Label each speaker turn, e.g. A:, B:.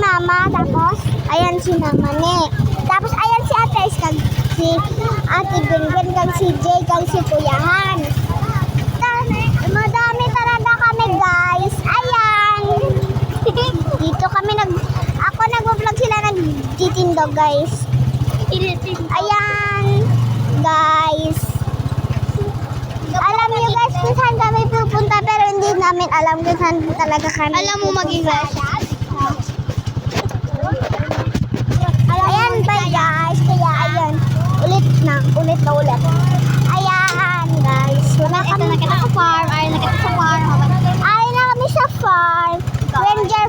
A: mama, tapos ayan si mama ni. Tapos ayan si ate is kag si ate Gungun kag si Jay kag si Kuyahan. Madami talaga kami guys. Ayan. Dito kami ako nag-vlog sila nagtitindo guys. Ayan guys. Alam niyo guys kung saan kami pupunta pero hindi namin alam kung saan talaga kami.
B: Alam mo mag-English.
A: Ayan bye guys. Kaya ayan. Ulit na ulit. Ayan guys. Wala
B: Ito
A: kami.
B: na kita sa farm. Ay, na kita sa farm.
A: Ay na kami sa farm. Ranger